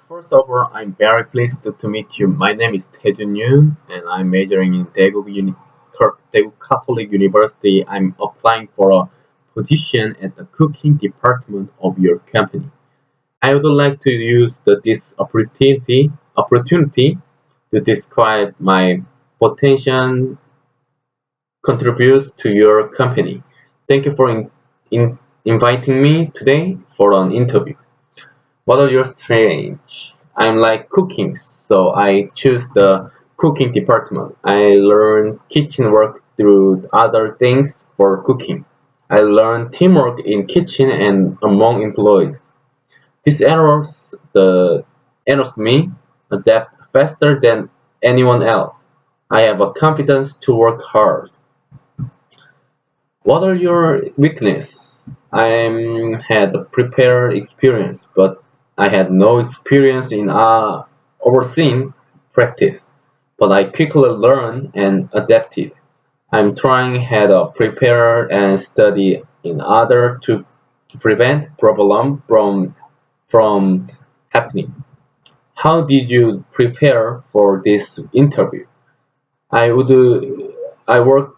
First of all, I'm very pleased to meet you. My name is Taejun Yoon, and I'm majoring in Daegu Catholic University. I'm applying for a position at the cooking department of your company. I would like to use this opportunity to describe my potential contributes to your company. Thank you for inviting me today for an interview. What are your strengths? I'm like cooking, so I choose the cooking department. I learn kitchen work through other things for cooking. I learn teamwork in kitchen and among employees. This allows me adapt faster than anyone else. I have a confidence to work hard. What are your weaknesses? I had a prepared experience, but I had no experience in overseeing practice. But I quickly learned and adapted. I'm trying had a prepare and study in order to prevent problem from happening. How did you prepare for this interview? I would I worked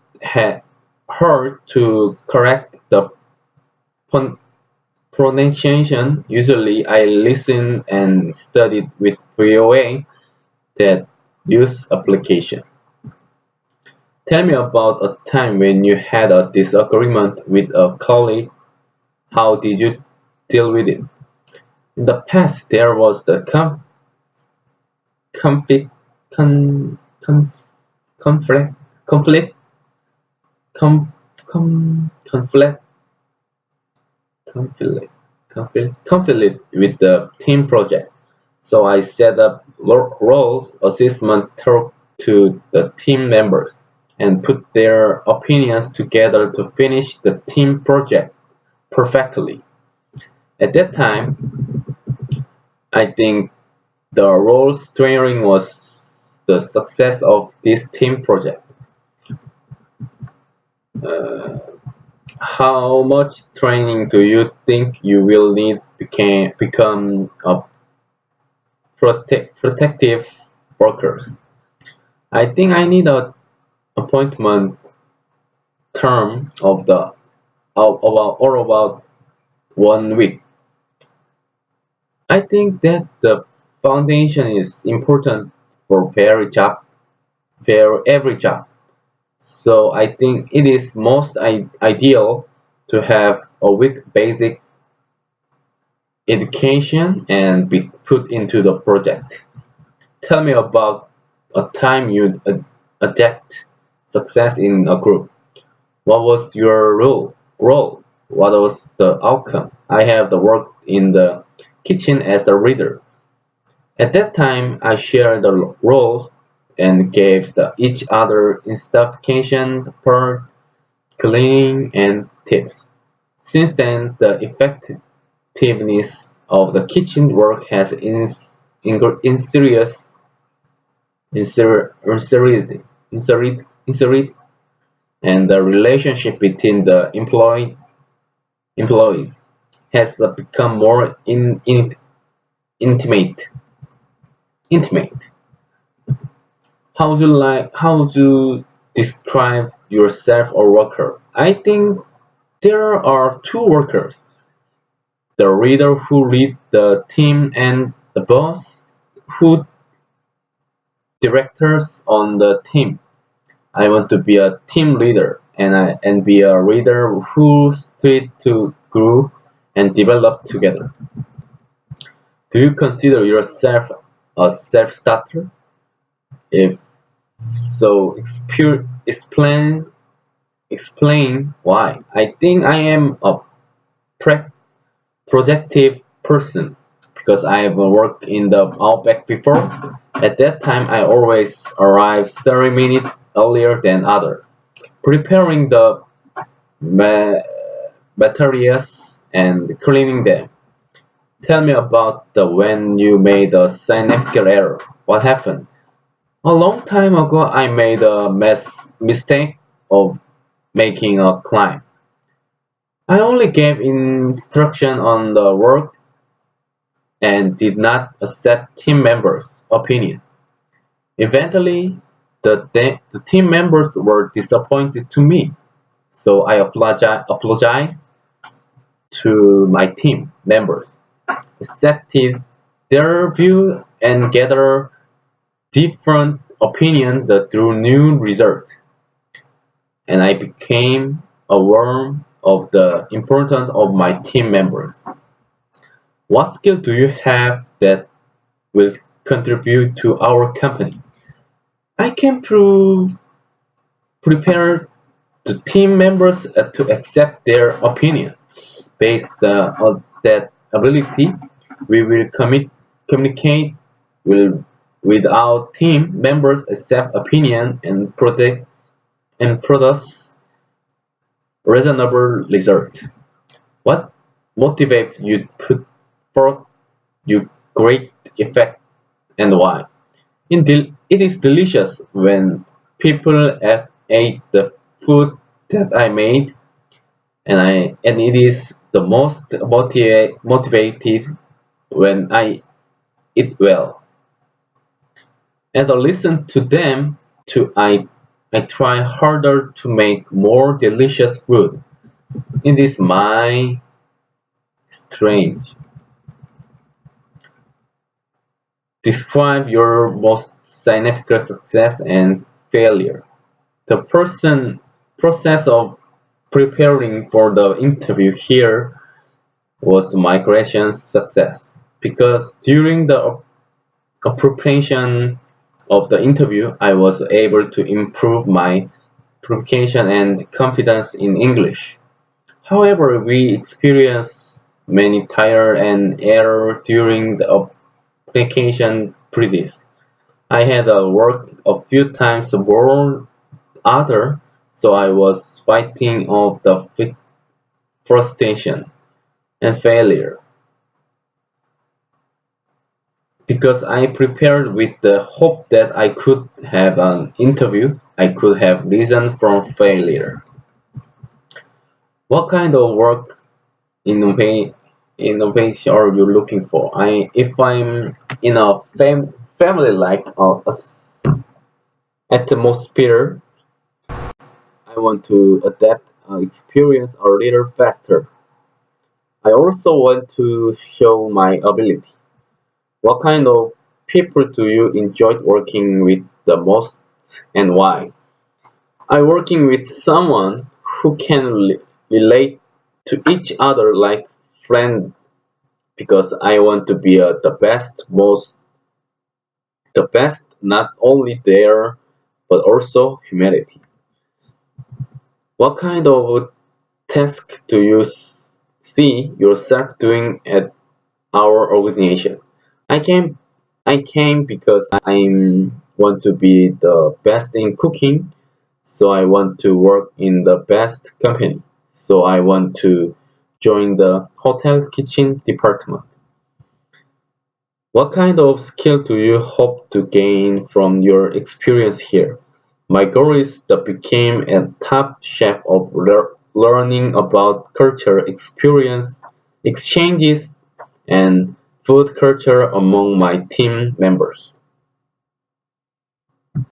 hard to correct the pun- pronunciation. Usually, I listen and studied with VOA that use application. Tell me about a time when you had a disagreement with a colleague. How did you deal with it? In the past, there was the conflict, con, con, conflict, conflict, com, conflict, conflict with the team project. So I set up roles assessment talk to the team members and put their opinions together to finish the team project perfectly. At that time, I think the role steering was the success of this team project. Uh, how much training do you think you will need become a protective workers? I think I need a appointment term of the about 1 week. I think that the foundation is important for every job. So I think it is most ideal to have a weak basic education and be put into the project. Tell me about a time you achieved success in a group. What was your role? What was the outcome? I have the work in the kitchen as a reader. At that time, I shared the roles and gave each other instruction for cleaning and tips. Since then, the effectiveness of the kitchen work has serious inserted, and the relationship between the employees has become more intimate. Intimate. How do you describe yourself or worker? I think there are two workers: the leader who lead the team and the boss who directors on the team. I want to be a team leader and be a leader who strive to grow and develop together. Do you consider yourself a self-starter? If so, explain why. I think I am a pre- projective person because I have worked in the Outback before. At that time, I always arrive 30 minutes earlier than others, preparing the ma- materials and cleaning them. Tell me about the when you made a significant error. What happened? A long time ago, I made a mistake of making a climb. I only gave instruction on the work and did not accept team members' opinion. Eventually, the team members were disappointed to me, so I apologized to my team members, accepted their view, and gathered different opinions that drew new results. And I became aware of the importance of my team members. What skill do you have that will contribute to our company? I can prepare the team members to accept their opinion. Based on that ability, we will communicate with our team members, accept opinion, and produce reasonable result. What motivates you to put forth your great effect and why? It is delicious when people ate the food that I made, and it is the most motivated when I eat well. As I listen to them, I try harder to make more delicious food. It is my strange. Describe your most significant success and failure. The process of preparing for the interview here was my greatest success because during the preparation of the interview, I was able to improve my pronunciation and confidence in English. However, we experienced many trial and error during the application process. I had to work a few times more harder, so I was fighting off the frustration and failure. Because I prepared with the hope that I could have an interview, I could have risen from failure. What kind of work innovation are you looking for? If I'm in a family like atmosphere, I want to adapt experience a little faster. I also want to show my ability. What kind of people do you enjoy working with the most and why? I working with someone who can relate to each other like friends because I want to be the best not only there but also humanity. What kind of task do you see yourself doing at our organization? I came I came because I want to be the best in cooking, so I want to work in the best company. So I want to join the hotel kitchen department. What kind of skill do you hope to gain from your experience here? My goal is to become a top chef of learning about culture experience exchanges and food culture among my team members.